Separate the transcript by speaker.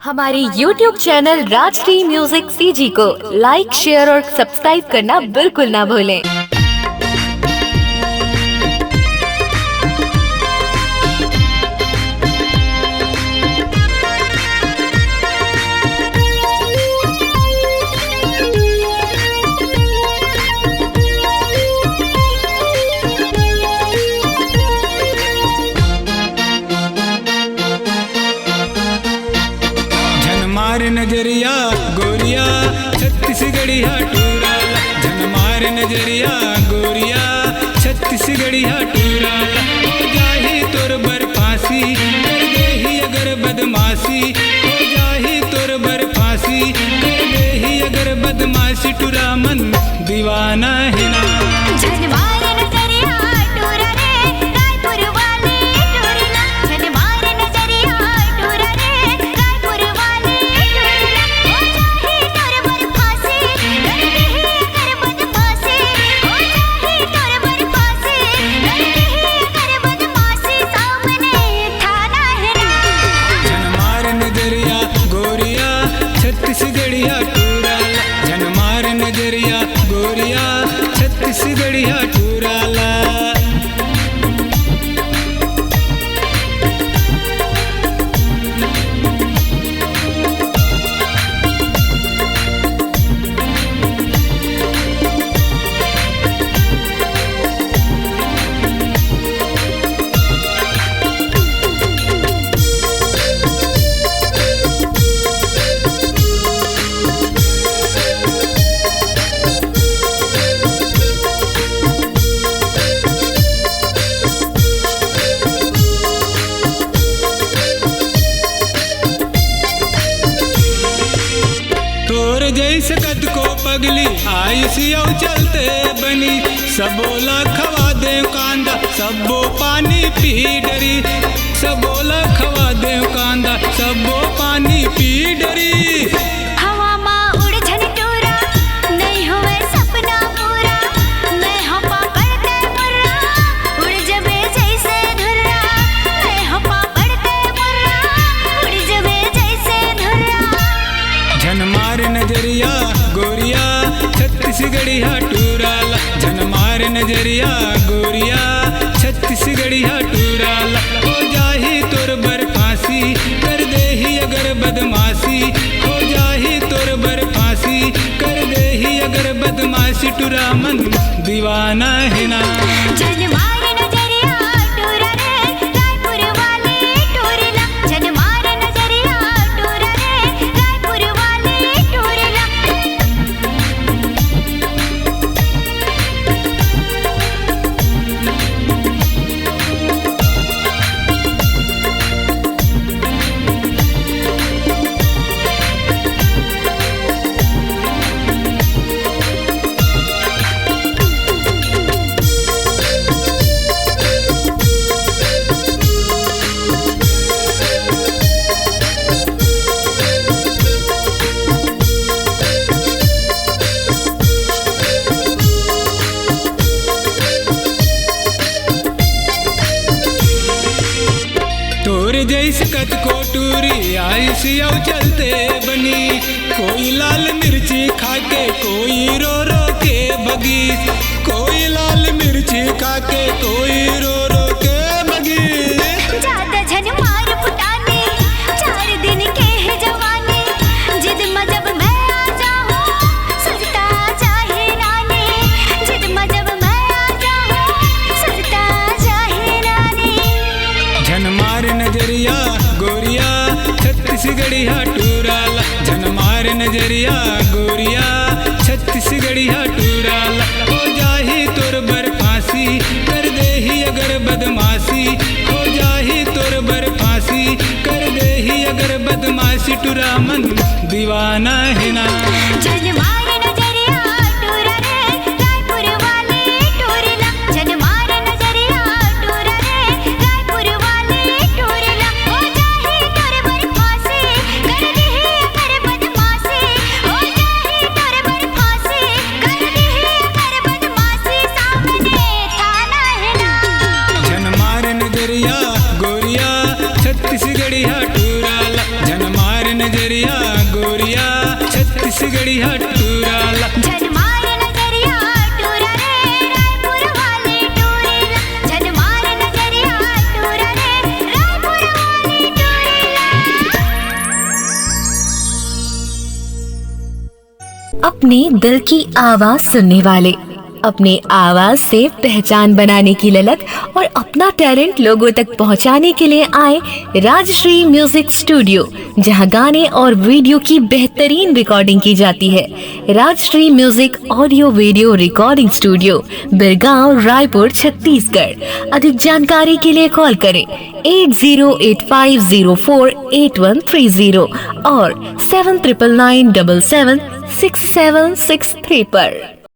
Speaker 1: हमारे YouTube channel Rajshri music CG को लाइक, share और सब्सक्राइब करना बिल्कुल ना भूलें।
Speaker 2: नजरिया गोरिया छत्तीसगढ़िया टूराला, जन मार नजरिया गोरिया छत्तीसगढ़िया टूराला। हो जाही तोर बर फांसी कर देही अगर बदमाशी, हो जाही तोर बर फांसी कर देही अगर बदमाशी। टूरा मन दीवाना है ना छत्तीसगढ़िया टूराला, जन मार नजरिया गोरिया छत्तीसगढ़िया टूराला। जैसे कद को पगली आई सियो चलते बनी, सबोला खवा दे कांदा सबो पानी पी डरी, सबोला खवा दे कांदा सबो पानी पी डरी। नजरिया गोरिया छत्तीसगढ़िया टूराला, जन मार नजरिया गोरिया छत्तीसगढ़िया टूराला। हो जाही तोर बर फांसी कर देही अगर बदमाशी, हो जाही तोर बर फांसी कर देही अगर बदमाशी। टूरा मन दीवाना है ना जैसे कद को टूरी आई सियो चलते बनी, कोई लाल मिर्ची खाके कोई रो रो के भगी, कोई लाल मिर्ची खाके कोई रो रो के भगी।
Speaker 3: ज्यादा झन मार फुटाने 4 दिन के है जवानी, जिद मजब मैं आ जाऊं सजता चाहे नानी, जिद मजब मैं आ जाऊं सजता चाहे नानी।
Speaker 2: झन मार नजरिया गोरिया छत्तीसगढ़िया टूराला, जन मार नजरिया गोरिया छत्तीसगढ़िया टूराला। हो जाही तोर बर फांसी कर देही अगर बदमाशी, हो जाही तोर बर फांसी कर देही अगर बदमाशी। टूरा मन दीवाना है ना नजरिया गोरिया छत्तीसगढ़िया टूराला।
Speaker 3: जन मार नजरिया टूरा रे रायपुर वाले टूरेला। जन मार नजरिया टूरा रे रायपुर वाले टूरेला।
Speaker 1: अपने दिल की आवाज सुनने वाले, अपने आवाज से पहचान बनाने की ललक और अपना टैलेंट लोगों तक पहुंचाने के लिए आए राजश्री म्यूजिक स्टूडियो, जहां गाने और वीडियो की बेहतरीन रिकॉर्डिंग की जाती है। Rajshri music audio video recording studio, Birgaon, Raipur, Chhattisgarh. अधिक जानकारी के लिए कॉल करें 8085048130 और 7999776763 पर।